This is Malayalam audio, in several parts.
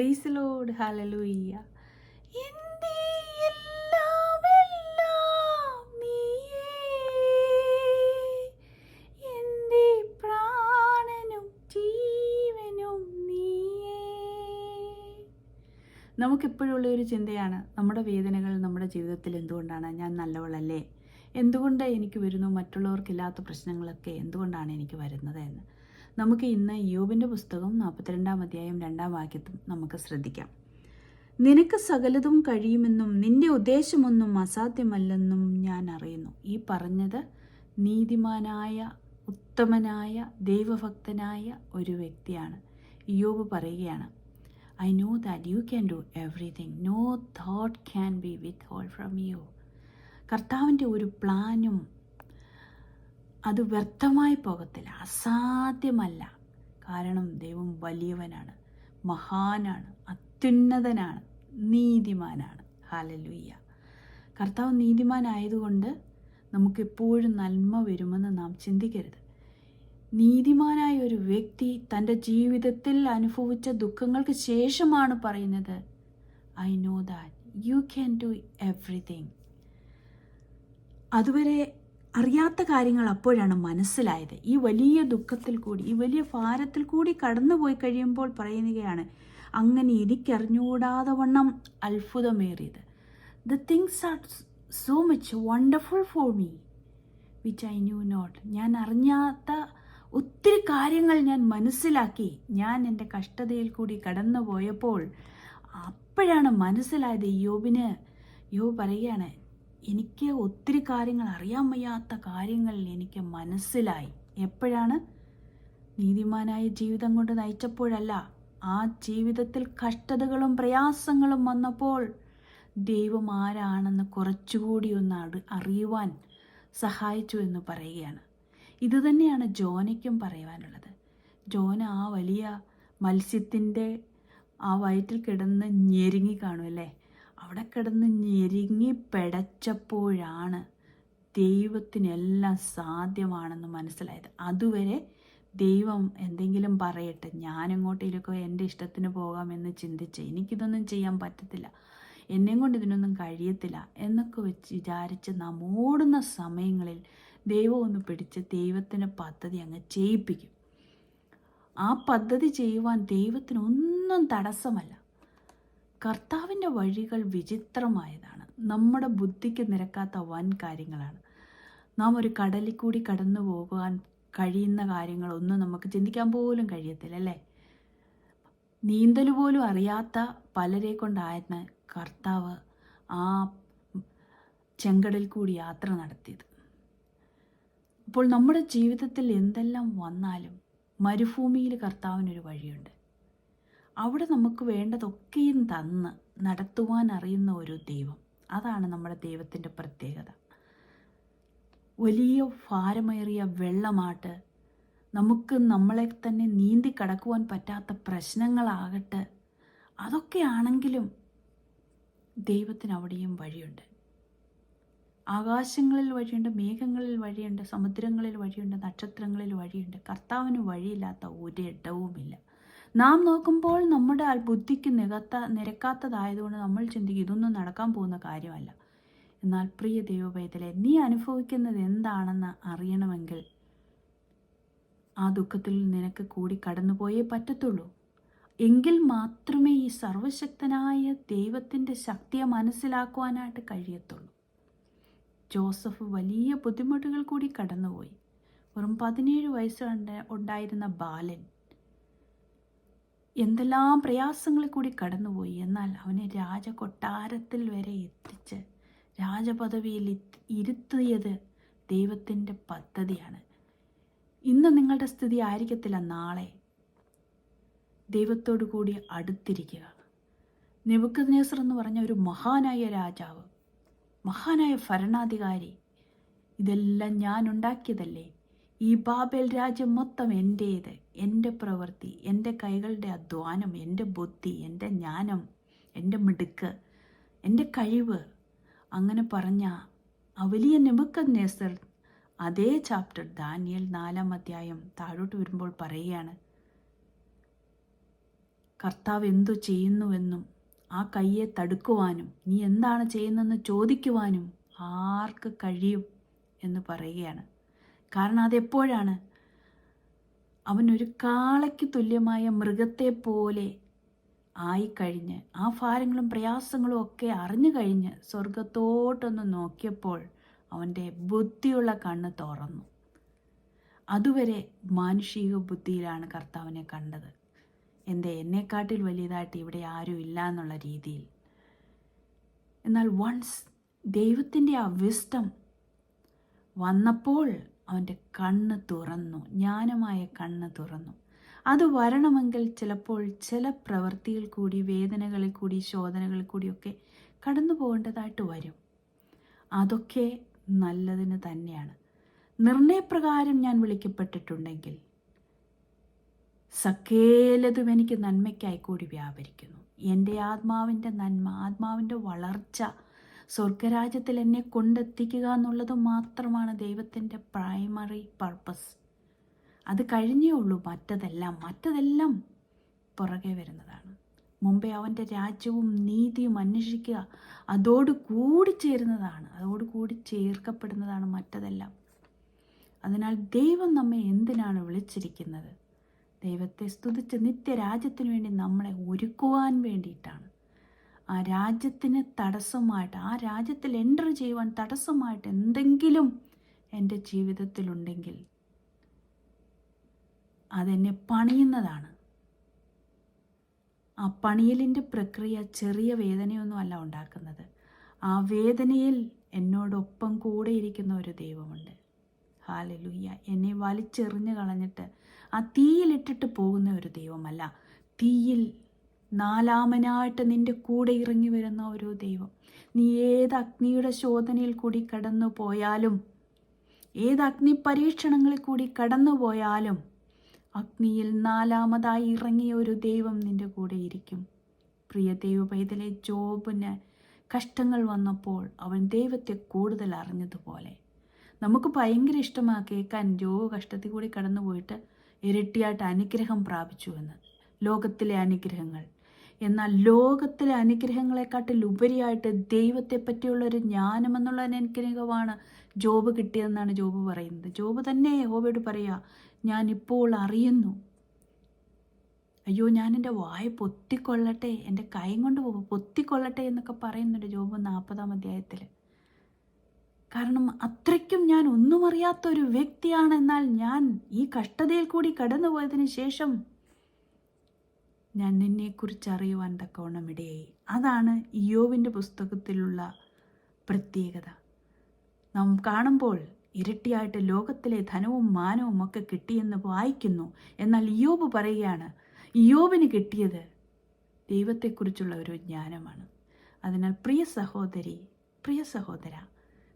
Praise Lord, hallelujah. എൻ്റെ എല്ലാമെല്ലാം നീയേ, എൻ്റെ പ്രാണനും ജീവനും നീയേ. നമുക്കെപ്പോഴുള്ള ഒരു ചിന്തയാണ് നമ്മുടെ വേദനകൾ നമ്മുടെ ജീവിതത്തിൽ എന്തുകൊണ്ടാണ്? ഞാൻ നല്ലവളല്ലേ? എന്തുകൊണ്ട് എനിക്ക് വരുന്നു? മറ്റുള്ളവർക്കില്ലാത്ത പ്രശ്നങ്ങളൊക്കെ എന്തുകൊണ്ടാണ് എനിക്ക് വരുന്നത് എന്ന്. നമുക്ക് ഇന്ന് യോബിൻ്റെ പുസ്തകം 42 അധ്യായം 2 വാക്യത്തും നമുക്ക് ശ്രദ്ധിക്കാം. നിനക്ക് സകലതും കഴിയുമെന്നും നിന്റെ ഉദ്ദേശമൊന്നും അസാധ്യമല്ലെന്നും ഞാൻ അറിയുന്നു. ഈ പറഞ്ഞത് നീതിമാനായ, ഉത്തമനായ, ദൈവഭക്തനായ ഒരു വ്യക്തിയാണ്. യോബ് പറയുകയാണ്, I know that you can do everything, no thought can be withhold from you. കർത്താവിൻ്റെ ഒരു പ്ലാനും അത് വ്യർത്ഥമായി പോകത്തില്ല, അസാധ്യമല്ല. കാരണം ദൈവം വലിയവനാണ്, മഹാനാണ്, അത്യുന്നതനാണ്, നീതിമാനാണ്. ഹല്ലേലൂയ. കർത്താവ് നീതിമാനായതുകൊണ്ട് നമുക്കെപ്പോഴും നന്മ വരുമെന്ന് നാം ചിന്തിക്കരുത്. നീതിമാനായ ഒരു വ്യക്തി തൻ്റെ ജീവിതത്തിൽ അനുഭവിച്ച ദുഃഖങ്ങൾക്ക് ശേഷമാണ് പറയുന്നത്, I know that you can do everything. അതുവരെ അറിയാത്ത കാര്യങ്ങൾ അപ്പോഴാണ് മനസ്സിലായത്. ഈ വലിയ ദുഃഖത്തിൽ കൂടി, ഈ വലിയ ഭാരത്തിൽ കൂടി കടന്നുപോയി കഴിയുമ്പോൾ പറയുകയാണ്, അങ്ങനെ എനിക്കറിഞ്ഞുകൂടാതെ വണ്ണം അത്ഭുതമേറിയത്. The things are so much wonderful for me which I knew not. ഞാൻ അറിഞ്ഞാത്ത ഒത്തിരി കാര്യങ്ങൾ ഞാൻ മനസ്സിലാക്കി. ഞാൻ എൻ്റെ കഷ്ടതയിൽ കൂടി കടന്നു പോയപ്പോൾ അപ്പോഴാണ് മനസ്സിലായത്. യോബ് പറയുകയാണ്, എനിക്ക് ഒത്തിരി കാര്യങ്ങൾ, അറിയാൻ വയ്യാത്ത കാര്യങ്ങൾ എനിക്ക് മനസ്സിലായി. എപ്പോഴാണ്? നീതിമാനായ ജീവിതം കൊണ്ട് നയിച്ചപ്പോഴല്ല, ആ ജീവിതത്തിൽ കഷ്ടതകളും പ്രയാസങ്ങളും വന്നപ്പോൾ ദൈവം ആരാണെന്ന് കുറച്ചുകൂടി ഒന്ന് അറിയുവാൻ സഹായിച്ചു എന്ന് പറയുകയാണ്. ഇതുതന്നെയാണ് ജോനയ്ക്കും പറയുവാനുള്ളത്. ജോന ആ വലിയ മത്സ്യത്തിൻ്റെ ആ വയറ്റിൽ കിടന്ന് ഞെരുങ്ങി കാണുമല്ലേ? അവിടെ കിടന്ന് ഞെരുങ്ങി പിടച്ചപ്പോഴാണ് ദൈവത്തിനെല്ലാം സാധ്യമാണെന്ന് മനസ്സിലായത്. അതുവരെ ദൈവം എന്തെങ്കിലും പറയട്ടെ, ഞാനെങ്ങോട്ടേലൊക്കെ എൻ്റെ ഇഷ്ടത്തിന് പോകാമെന്ന് ചിന്തിച്ച് എനിക്കിതൊന്നും ചെയ്യാൻ പറ്റത്തില്ല, എന്നെയും കൊണ്ട് ഇതിനൊന്നും കഴിയത്തില്ല എന്നൊക്കെ വിചാരിച്ച് നാം ഓടുന്ന സമയങ്ങളിൽ ദൈവം ഒന്ന് പിടിച്ച് ദൈവത്തിൻ്റെ പദ്ധതി അങ്ങ് ചെയ്യിപ്പിക്കും. ആ പദ്ധതി ചെയ്യുവാൻ ദൈവത്തിനൊന്നും തടസ്സമല്ല. കർത്താവിൻ്റെ വഴികൾ വിചിത്രമായതാണ്. നമ്മുടെ ബുദ്ധിക്ക് നിരക്കാത്ത വൻ കാര്യങ്ങളാണ്. നാം ഒരു കടലിൽ കൂടി കടന്നു പോകാൻ കഴിയുന്ന കാര്യങ്ങളൊന്നും നമുക്ക് ചിന്തിക്കാൻ പോലും കഴിയത്തില്ല, അല്ലേ? നീന്തൽ പോലും അറിയാത്ത പലരെ കൊണ്ടായിരുന്നു കർത്താവ് ആ ചെങ്കടലിൽ കൂടി യാത്ര നടത്തിയത്. അപ്പോൾ നമ്മുടെ ജീവിതത്തിൽ എന്തെല്ലാം വന്നാലും മരുഭൂമിയിൽ കർത്താവിനൊരു വഴിയുണ്ട്. അവിടെ നമുക്ക് വേണ്ടതൊക്കെയും തന്ന് നടത്തുവാൻ അറിയുന്ന ഒരു ദൈവം. അതാണ് നമ്മുടെ ദൈവത്തിൻ്റെ പ്രത്യേകത. വലിയ ഭാരമേറിയ വെള്ളമാട്ട്, നമുക്ക് നമ്മളെ തന്നെ നീന്തി കടക്കുവാൻ പറ്റാത്ത പ്രശ്നങ്ങളാകട്ടെ, അതൊക്കെയാണെങ്കിലും ദൈവത്തിന് അവിടെയും വഴിയുണ്ട്. ആകാശങ്ങളിൽ വഴിയുണ്ട്, മേഘങ്ങളിൽ വഴിയുണ്ട്, സമുദ്രങ്ങളിൽ വഴിയുണ്ട്, നക്ഷത്രങ്ങളിൽ വഴിയുണ്ട്. കർത്താവിന് വഴിയില്ലാത്ത ഒരിടവുമില്ല. നാം നോക്കുമ്പോൾ നമ്മുടെ ബുദ്ധിക്ക് നിരക്കാത്തതായതുകൊണ്ട് നമ്മൾ ചിന്തിക്കും ഇതൊന്നും നടക്കാൻ പോകുന്ന കാര്യമല്ല. എന്നാൽ പ്രിയ ദൈവപൈതലെ, നീ അനുഭവിക്കുന്നത് എന്താണെന്ന് അറിയണമെങ്കിൽ ആ ദുഃഖത്തിൽ നിനക്ക് കൂടി കടന്നുപോയേ പറ്റത്തുള്ളൂ. എങ്കിൽ മാത്രമേ ഈ സർവശക്തനായ ദൈവത്തിൻ്റെ ശക്തിയെ മനസ്സിലാക്കുവാനായിട്ട് കഴിയത്തുള്ളൂ. ജോസഫ് വലിയ ബുദ്ധിമുട്ടുകൾ കൂടി കടന്നുപോയി. വെറും 17 വയസ്സ് ഉണ്ടായിരുന്ന ബാലൻ എന്തെല്ലാം പ്രയാസങ്ങളിൽ കൂടി കടന്നുപോയി. എന്നാൽ അവനെ രാജകൊട്ടാരത്തിൽ വരെ എത്തിച്ച് രാജപദവിയിൽ ഇരുത്തിയത് ദൈവത്തിൻ്റെ പദ്ധതിയാണ്. ഇന്ന് നിങ്ങളുടെ സ്ഥിതി ആയിരിക്കത്തില്ല നാളെ. ദൈവത്തോടു കൂടി അടുത്തിരിക്കുക. നെബൂഖദ്നേസർ എന്ന് പറഞ്ഞ ഒരു മഹാനായ രാജാവ്, മഹാനായ ഭരണാധികാരി, ഇതെല്ലാം ഞാൻ ഉണ്ടാക്കിയതല്ലേ, ഈ ബാബേൽ രാജ്യം മൊത്തം എൻ്റേത്, എൻ്റെ പ്രവൃത്തി, എൻ്റെ കൈകളുടെ അധ്വാനം, എൻ്റെ ബുദ്ധി, എൻ്റെ ജ്ഞാനം, എൻ്റെ മിടുക്ക്, എൻ്റെ കഴിവ്, അങ്ങനെ പറഞ്ഞ ആ വലിയ നെബൂഖദ്നേസർ അതേ ചാപ്റ്റർ ദാനിയേൽ 4 അധ്യായം താഴോട്ട് വരുമ്പോൾ പറയുകയാണ്, കർത്താവ് എന്തു ചെയ്യുന്നുവെന്നും ആ കയ്യെ തടുക്കുവാനും നീ എന്താണ് ചെയ്യുന്നതെന്ന് ചോദിക്കുവാനും ആർക്ക് കഴിയും എന്ന് പറയുകയാണ്. കാരണം അതെപ്പോഴാണ്? അവനൊരു കാളയ്ക്ക് തുല്യമായ മൃഗത്തെ പോലെ ആയിക്കഴിഞ്ഞ് ആ ഭാരങ്ങളും പ്രയാസങ്ങളും ഒക്കെ അറിഞ്ഞു കഴിഞ്ഞ് സ്വർഗത്തോട്ടൊന്ന് നോക്കിയപ്പോൾ അവൻ്റെ ബുദ്ധിയുള്ള കണ്ണ് തുറന്നു. അതുവരെ മാനുഷിക ബുദ്ധിയിലാണ് കർത്താവിനെ കണ്ടത്. എന്നെക്കാട്ടിൽ വലിയതായിട്ട് ഇവിടെ ആരും ഇല്ല എന്നുള്ള രീതിയിൽ. എന്നാൽ വൺസ് ദൈവത്തിൻ്റെ ആ വിസ്ഡം വന്നപ്പോൾ അവൻ്റെ കണ്ണ് തുറന്നു, ജ്ഞാനമായ കണ്ണ് തുറന്നു. അത് വരണമെങ്കിൽ ചിലപ്പോൾ ചില പ്രവൃത്തിയിൽ കൂടി, വേദനകളിൽ കൂടി, ശോധനകളിൽ കൂടിയൊക്കെ കടന്നു പോകേണ്ടതായിട്ട് വരും. അതൊക്കെ നല്ലതിന് തന്നെയാണ്. നിർണയപ്രകാരം ഞാൻ വിളിക്കപ്പെട്ടിട്ടുണ്ടെങ്കിൽ സകലതും എനിക്ക് നന്മയ്ക്കായി കൂടി വ്യാപരിക്കുന്നു. എൻ്റെ ആത്മാവിൻ്റെ നന്മ, ആത്മാവിൻ്റെ വളർച്ച, സ്വർഗരാജ്യത്തിൽ എന്നെ കൊണ്ടെത്തിക്കുക എന്നുള്ളത് മാത്രമാണ് ദൈവത്തിൻ്റെ പ്രൈമറി പർപ്പസ്. അത് കഴിഞ്ഞേ ഉള്ളൂ. മറ്റതെല്ലാം പുറകെ വരുന്നതാണ്. മുമ്പേ അവൻ്റെ രാജ്യവും നീതിയും അന്വേഷിക്കുക, അതോടുകൂടി ചേരുന്നതാണ്, അതോടുകൂടി ചേർക്കപ്പെടുന്നതാണ് മറ്റതെല്ലാം. അതിനാൽ ദൈവം നമ്മെ എന്തിനാണ് വിളിച്ചിരിക്കുന്നത്? ദൈവത്തെ സ്തുതിച്ച് നിത്യരാജ്യത്തിന് വേണ്ടി നമ്മളെ ഒരുക്കുവാൻ വേണ്ടിയിട്ടാണ്. ആ രാജ്യത്തിന് തടസ്സമായിട്ട്, ആ രാജ്യത്തിൽ എൻ്റർ ചെയ്യുവാൻ തടസ്സമായിട്ട് എന്തെങ്കിലും എൻ്റെ ജീവിതത്തിലുണ്ടെങ്കിൽ അതെന്നെ പണിയുന്നതാണ്. ആ പണിയലിൻ്റെ പ്രക്രിയ ചെറിയ വേദനയൊന്നുമല്ല ഉണ്ടാക്കുന്നത്. ആ വേദനയിൽ എന്നോടൊപ്പം കൂടെ ഇരിക്കുന്ന ഒരു ദൈവമുണ്ട്. ഹല്ലേലൂയ. എന്നെ വലിച്ചെറിഞ്ഞ് കളഞ്ഞിട്ട് ആ തീയിലിട്ടിട്ട് പോകുന്ന ഒരു ദൈവമല്ല, തീയിൽ നാലാമനായിട്ട് നിൻ്റെ കൂടെ ഇറങ്ങി വരുന്ന ഒരു ദൈവം. നീ ഏത് അഗ്നിയുടെ ശോധനയിൽ കൂടി കടന്നു പോയാലും, ഏത് അഗ്നി പരീക്ഷണങ്ങളിൽ കൂടി കടന്നു പോയാലും, അഗ്നിയിൽ നാലാമതായി ഇറങ്ങിയ ഒരു ദൈവം നിൻ്റെ കൂടെ ഇരിക്കും. പ്രിയ ദൈവ പൈതലെ, ജോബിന് കഷ്ടങ്ങൾ വന്നപ്പോൾ അവൻ ദൈവത്തെ കൂടുതൽ അറിഞ്ഞതുപോലെ നമുക്ക് ഭയങ്കര ഇഷ്ടമാണ് കേൾക്കാൻ ജോബ് കഷ്ടത്തിൽ കൂടി കടന്നു പോയിട്ട് ഇരട്ടിയായിട്ട് അനുഗ്രഹം പ്രാപിച്ചു എന്ന്, ലോകത്തിലെ അനുഗ്രഹങ്ങൾ. എന്നാൽ ലോകത്തിലെ അനുഗ്രഹങ്ങളെക്കാട്ടിൽ ഉപരിയായിട്ട് ദൈവത്തെ പറ്റിയുള്ളൊരു ജ്ഞാനം എന്നുള്ള അനുഗ്രഹമാണ് ജോബ് കിട്ടിയതെന്നാണ് ജോബ് പറയുന്നത്. ജോബ് തന്നെ യഹോവയോട് പറയുക, ഞാനിപ്പോൾ അറിയുന്നു. അയ്യോ, ഞാൻ എൻ്റെ വായ പൊത്തിക്കൊള്ളട്ടെ, എൻ്റെ കൈ കൊണ്ട് പൊത്തിക്കൊള്ളട്ടെ എന്നൊക്കെ പറയുന്നുണ്ട് ജോബ് 40-ാം അധ്യായത്തിൽ. കാരണം അത്രയ്ക്കും ഞാൻ ഒന്നും അറിയാത്തൊരു വ്യക്തിയാണ്. എന്നാൽ ഞാൻ ഈ കഷ്ടതയിൽ കൂടി കടന്നു പോയതിന് ശേഷം ഞാൻ നിന്നെക്കുറിച്ച് അറിയുവാൻ തക്കവണ്ണം ഇടയായി. അതാണ് ഇയ്യോബിൻ്റെ പുസ്തകത്തിലുള്ള പ്രത്യേകത. നാം കാണുമ്പോൾ ഇരട്ടിയായിട്ട് ലോകത്തിലെ ധനവും മാനവും ഒക്കെ കിട്ടിയെന്ന് വായിക്കുന്നു. എന്നാൽ ഇയ്യോബ് പറയുകയാണ്, ഇയ്യോബിന് കിട്ടിയത് ദൈവത്തെക്കുറിച്ചുള്ള ഒരു ജ്ഞാനമാണ്. അതിനാൽ പ്രിയ സഹോദരി, പ്രിയ സഹോദര,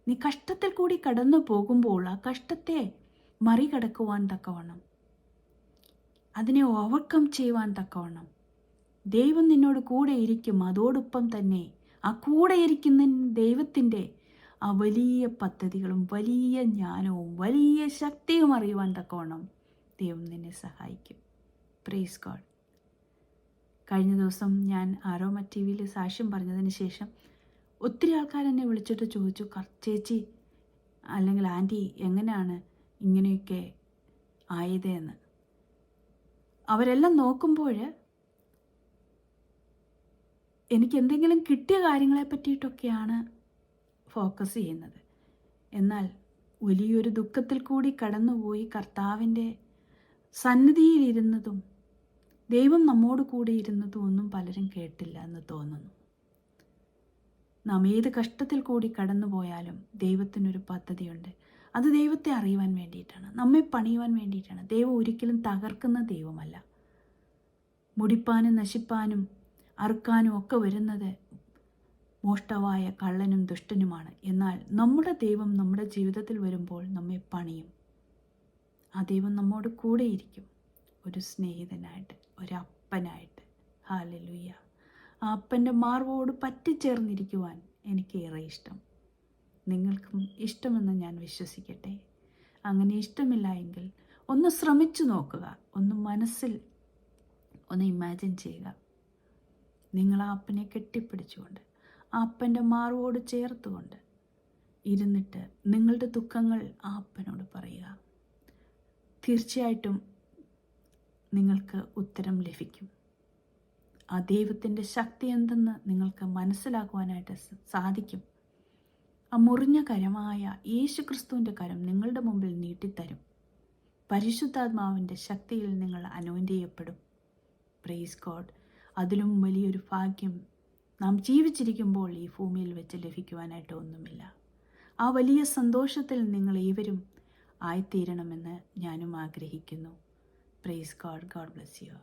നീ കഷ്ടത്തിൽ കൂടി കടന്നു പോകുമ്പോൾ ആ കഷ്ടത്തെ മറികടക്കുവാൻ തക്കവണ്ണം, അതിനെ ഓവർകം ചെയ്യുവാൻ തക്കവണ്ണം ദൈവം നിന്നോട് കൂടെ ഇരിക്കും. അതോടൊപ്പം തന്നെ ആ കൂടെ ഇരിക്കുന്ന ദൈവത്തിൻ്റെ ആ വലിയ പദ്ധതികളും വലിയ ജ്ഞാനവും വലിയ ശക്തിയും അറിയുവാൻ തക്കവണ്ണം ദൈവം നിന്നെ സഹായിക്കും. Praise God. കഴിഞ്ഞ ദിവസം ഞാൻ ആരോമ TV-യിൽ സാക്ഷ്യം പറഞ്ഞതിന് ശേഷം ഒത്തിരി ആൾക്കാർ എന്നെ വിളിച്ചിട്ട് ചോദിച്ചു, ചേച്ചി അല്ലെങ്കിൽ ആൻറ്റി എങ്ങനെയാണ് ഇങ്ങനെയൊക്കെ ആയതെന്ന്. അവരെല്ലാം നോക്കുമ്പോൾ എനിക്ക് എന്തെങ്കിലും കിട്ടിയ കാര്യങ്ങളെ പറ്റിയിട്ടൊക്കെയാണ് ഫോക്കസ് ചെയ്യുന്നത്. എന്നാൽ വലിയൊരു ദുഃഖത്തിൽ കൂടി കടന്നുപോയി കർത്താവിൻ്റെ സന്നിധിയിലിരുന്നതും ദൈവം നമ്മോട് കൂടെ ഇരുന്നതും ഒന്നും പലരും കേട്ടില്ല എന്ന് തോന്നുന്നു. നാം ഏത് കഷ്ടത്തിൽ കൂടി കടന്നു പോയാലും ദൈവത്തിനൊരു പദ്ധതിയുണ്ട്. അത് ദൈവത്തെ അറിയുവാൻ വേണ്ടിയിട്ടാണ്, നമ്മെ പണിയുവാൻ വേണ്ടിയിട്ടാണ്. ദൈവം ഒരിക്കലും തകർക്കുന്ന ദൈവമല്ല. മുടിപ്പാനും നശിപ്പാനും അറുക്കാനും ഒക്കെ വരുന്നത് മോഷ്ടാവായ കള്ളനും ദുഷ്ടനുമാണ്. എന്നാൽ നമ്മുടെ ദൈവം നമ്മുടെ ജീവിതത്തിൽ വരുമ്പോൾ നമ്മെ പണിയും. ആ ദൈവം നമ്മോട് കൂടെയിരിക്കും, ഒരു സ്നേഹിതനായിട്ട്, ഒരപ്പനായിട്ട്. ഹല്ലേലൂയ. ആ അപ്പൻ്റെ മാർവോട് പറ്റിച്ചേർന്നിരിക്കുവാൻ എനിക്ക് ഏറെ ഇഷ്ടം. നിങ്ങൾക്കും ഇഷ്ടമെന്ന് ഞാൻ വിശ്വസിക്കട്ടെ. അങ്ങനെ ഇഷ്ടമില്ല എങ്കിൽ ഒന്ന് ശ്രമിച്ചു നോക്കുക, ഒന്ന് മനസ്സിൽ ഒന്ന് ഇമാജിൻ ചെയ്യുക. നിങ്ങൾ ആ അപ്പനെ കെട്ടിപ്പിടിച്ചുകൊണ്ട് ആ അപ്പൻ്റെ മാർവോട് ചേർത്തുകൊണ്ട് ഇരുന്നിട്ട് നിങ്ങളുടെ ദുഃഖങ്ങൾ ആ അപ്പനോട് പറയുക. തീർച്ചയായിട്ടും നിങ്ങൾക്ക് ഉത്തരം ലഭിക്കും. ആ ദൈവത്തിൻ്റെ ശക്തി എന്തെന്ന് നിങ്ങൾക്ക് മനസ്സിലാക്കുവാനായിട്ട് സാധിക്കും. ആ മുറിഞ്ഞ കരമായ യേശുക്രിസ്തുവിൻ്റെ കരം നിങ്ങളുടെ മുമ്പിൽ നീട്ടിത്തരും. പരിശുദ്ധാത്മാവിൻ്റെ ശക്തിയിൽ നിങ്ങൾ അനോയിൻ്റ് ചെയ്യപ്പെടും. Praise God. അതിലും വലിയൊരു ഭാഗ്യം നാം ജീവിച്ചിരിക്കുമ്പോൾ ഈ ഭൂമിയിൽ വെച്ച് ലഭിക്കുവാനായിട്ട് ഒന്നുമില്ല. ആ വലിയ സന്തോഷത്തിൽ നിങ്ങൾ ഏവരും ആയിത്തീരണമെന്ന് ഞാനും ആഗ്രഹിക്കുന്നു. Praise God. God bless you.